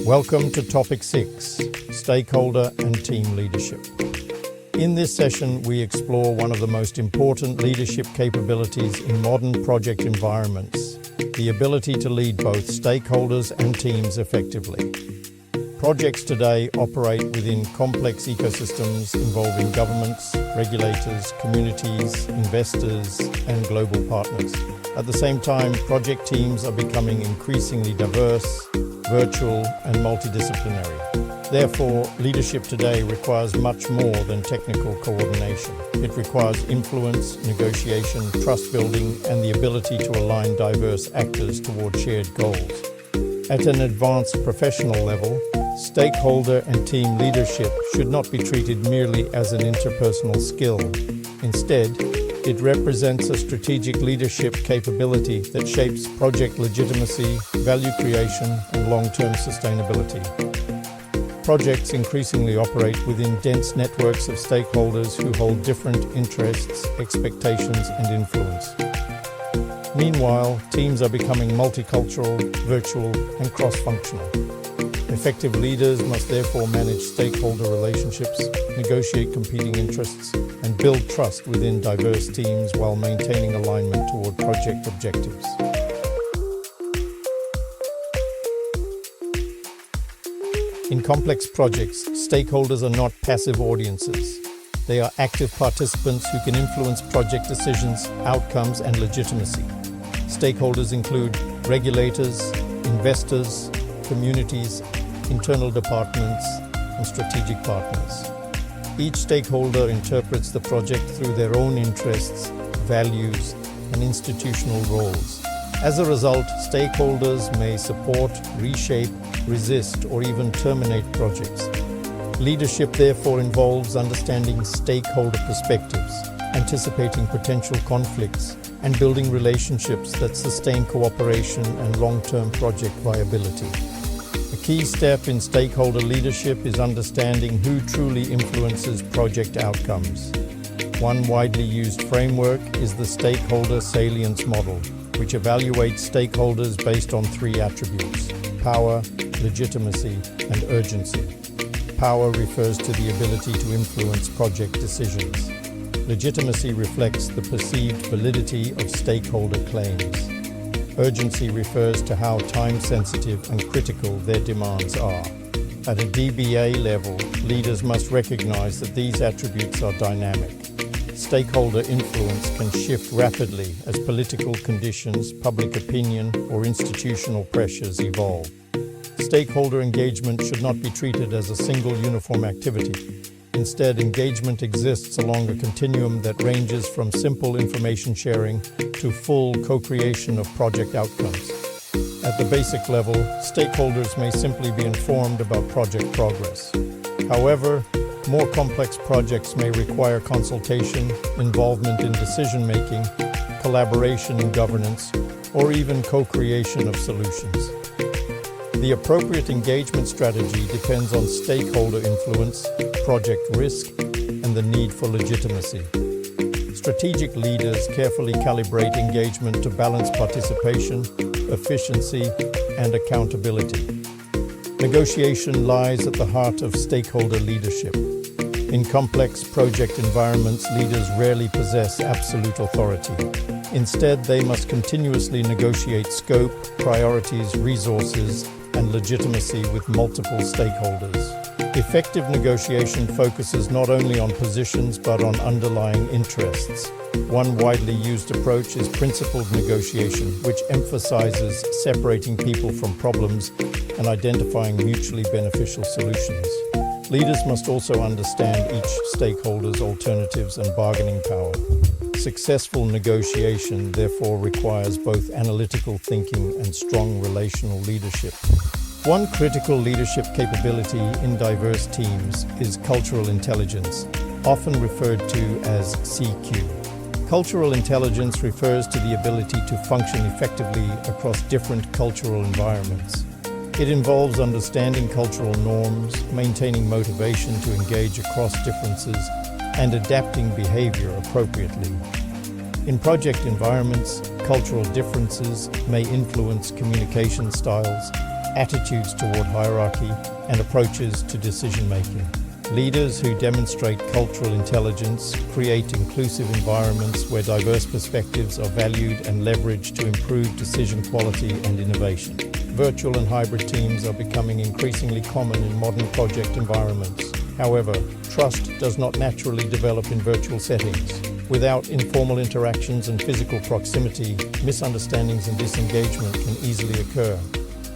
Welcome to Topic 6, Stakeholder and Team Leadership. In this session, we explore one of the most important leadership capabilities in modern project environments, the ability to lead both stakeholders and teams effectively. Projects today operate within complex ecosystems involving governments, regulators, communities, investors, and global partners. At the same time, project teams are becoming increasingly diverse, virtual, and multidisciplinary. Therefore, leadership today requires much more than technical coordination. It requires influence, negotiation, trust building, and the ability to align diverse actors toward shared goals. At an advanced professional level, stakeholder and team leadership should not be treated merely as an interpersonal skill. Instead, it represents a strategic leadership capability that shapes project legitimacy, value creation, and long-term sustainability. Projects increasingly operate within dense networks of stakeholders who hold different interests, expectations, and influence. Meanwhile, teams are becoming multicultural, virtual, and cross-functional. Effective leaders must therefore manage stakeholder relationships, negotiate competing interests, and build trust within diverse teams while maintaining alignment toward project objectives. In complex projects, stakeholders are not passive audiences. They are active participants who can influence project decisions, outcomes, and legitimacy. Stakeholders include regulators, investors, communities, internal departments, and strategic partners. Each stakeholder interprets the project through their own interests, values, and institutional roles. As a result, stakeholders may support, reshape, resist, or even terminate projects. Leadership therefore involves understanding stakeholder perspectives, anticipating potential conflicts, and building relationships that sustain cooperation and long-term project viability. A key step in stakeholder leadership is understanding who truly influences project outcomes. One widely used framework is the stakeholder salience model, which evaluates stakeholders based on three attributes: power, legitimacy, and urgency. Power refers to the ability to influence project decisions. Legitimacy reflects the perceived validity of stakeholder claims. Urgency refers to how time-sensitive and critical their demands are. At a DBA level, leaders must recognize that these attributes are dynamic. Stakeholder influence can shift rapidly as political conditions, public opinion, or institutional pressures evolve. Stakeholder engagement should not be treated as a single uniform activity. Instead, engagement exists along a continuum that ranges from simple information sharing to full co-creation of project outcomes. At the basic level, stakeholders may simply be informed about project progress. However, more complex projects may require consultation, involvement in decision-making, collaboration in governance, or even co-creation of solutions. The appropriate engagement strategy depends on stakeholder influence, project risk, and the need for legitimacy. Strategic leaders carefully calibrate engagement to balance participation, efficiency, and accountability. Negotiation lies at the heart of stakeholder leadership. In complex project environments, leaders rarely possess absolute authority. Instead, they must continuously negotiate scope, priorities, resources, and legitimacy with multiple stakeholders. Effective negotiation focuses not only on positions but on underlying interests. One widely used approach is principled negotiation, which emphasizes separating people from problems and identifying mutually beneficial solutions. Leaders must also understand each stakeholder's alternatives and bargaining power. Successful negotiation therefore requires both analytical thinking and strong relational leadership. One critical leadership capability in diverse teams is cultural intelligence, often referred to as CQ. Cultural intelligence refers to the ability to function effectively across different cultural environments. It involves understanding cultural norms, maintaining motivation to engage across differences, and adapting behavior appropriately. In project environments, cultural differences may influence communication styles, attitudes toward hierarchy, and approaches to decision-making. Leaders who demonstrate cultural intelligence create inclusive environments where diverse perspectives are valued and leveraged to improve decision quality and innovation. Virtual and hybrid teams are becoming increasingly common in modern project environments. However, trust does not naturally develop in virtual settings. Without informal interactions and physical proximity, misunderstandings and disengagement can easily occur.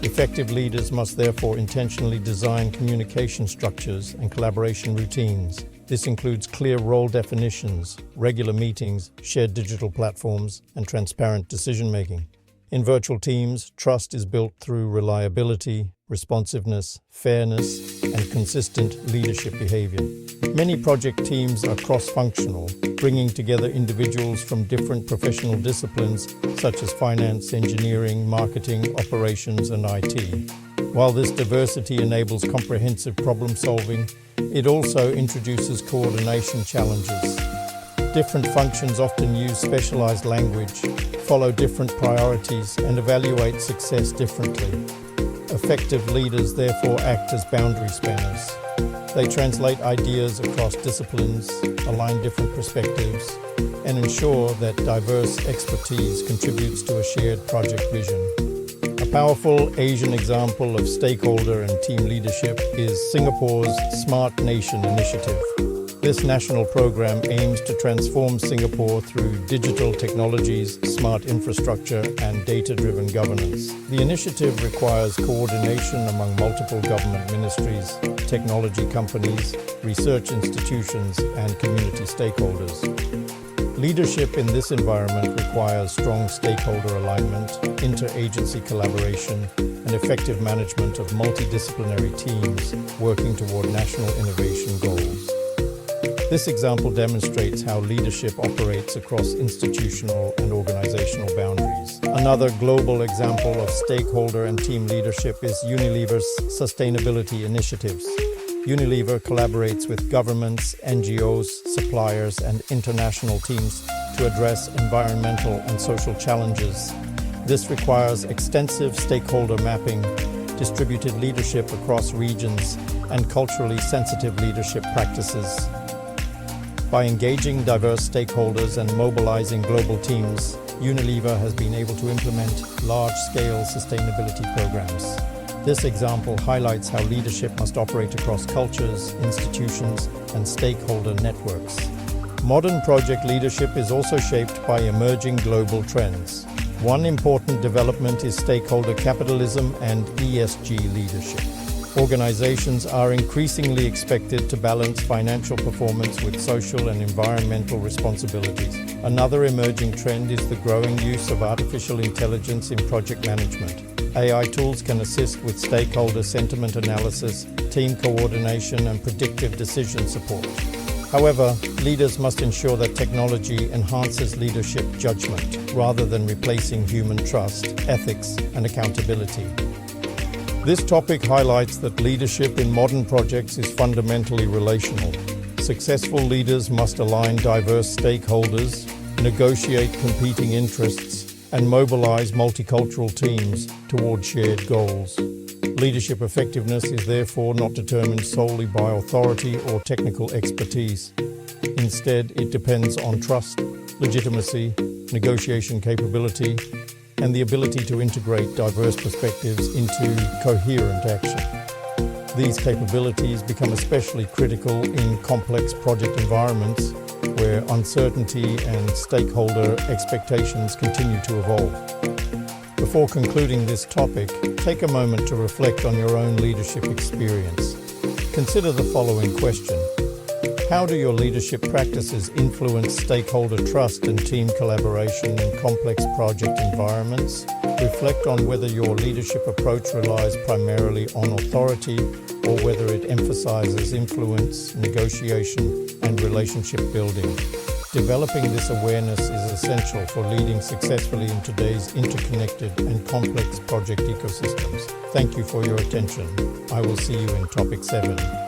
Effective leaders must therefore intentionally design communication structures and collaboration routines. This includes clear role definitions, regular meetings, shared digital platforms, and transparent decision-making. In virtual teams, trust is built through reliability, responsiveness, fairness, and consistent leadership behavior. Many project teams are cross-functional, bringing together individuals from different professional disciplines such as finance, engineering, marketing, operations, and IT. While this diversity enables comprehensive problem-solving, it also introduces coordination challenges. Different functions often use specialized language, follow different priorities, and evaluate success differently. Effective leaders therefore act as boundary spanners. They translate ideas across disciplines, align different perspectives, and ensure that diverse expertise contributes to a shared project vision. A powerful Asian example of stakeholder and team leadership is Singapore's Smart Nation initiative. This national program aims to transform Singapore through digital technologies, smart infrastructure, and data-driven governance. The initiative requires coordination among multiple government ministries, technology companies, research institutions, and community stakeholders. Leadership in this environment requires strong stakeholder alignment, interagency collaboration, and effective management of multidisciplinary teams working toward national innovation goals. This example demonstrates how leadership operates across institutional and organizational boundaries. Another global example of stakeholder and team leadership is Unilever's sustainability initiatives. Unilever collaborates with governments, NGOs, suppliers, and international teams to address environmental and social challenges. This requires extensive stakeholder mapping, distributed leadership across regions, and culturally sensitive leadership practices. By engaging diverse stakeholders and mobilizing global teams, Unilever has been able to implement large-scale sustainability programs. This example highlights how leadership must operate across cultures, institutions, and stakeholder networks. Modern project leadership is also shaped by emerging global trends. One important development is stakeholder capitalism and ESG leadership. Organizations are increasingly expected to balance financial performance with social and environmental responsibilities. Another emerging trend is the growing use of artificial intelligence in project management. AI tools can assist with stakeholder sentiment analysis, team coordination, and predictive decision support. However, leaders must ensure that technology enhances leadership judgment rather than replacing human trust, ethics, and accountability. This topic highlights that leadership in modern projects is fundamentally relational. Successful leaders must align diverse stakeholders, negotiate competing interests, and mobilize multicultural teams toward shared goals. Leadership effectiveness is therefore not determined solely by authority or technical expertise. Instead, it depends on trust, legitimacy, negotiation capability, and the ability to integrate diverse perspectives into coherent action. These capabilities become especially critical in complex project environments where uncertainty and stakeholder expectations continue to evolve. Before concluding this topic, take a moment to reflect on your own leadership experience. Consider the following question. How do your leadership practices influence stakeholder trust and team collaboration in complex project environments? Reflect on whether your leadership approach relies primarily on authority or whether it emphasizes influence, negotiation, and relationship building. Developing this awareness is essential for leading successfully in today's interconnected and complex project ecosystems. Thank you for your attention. I will see you in Topic 7.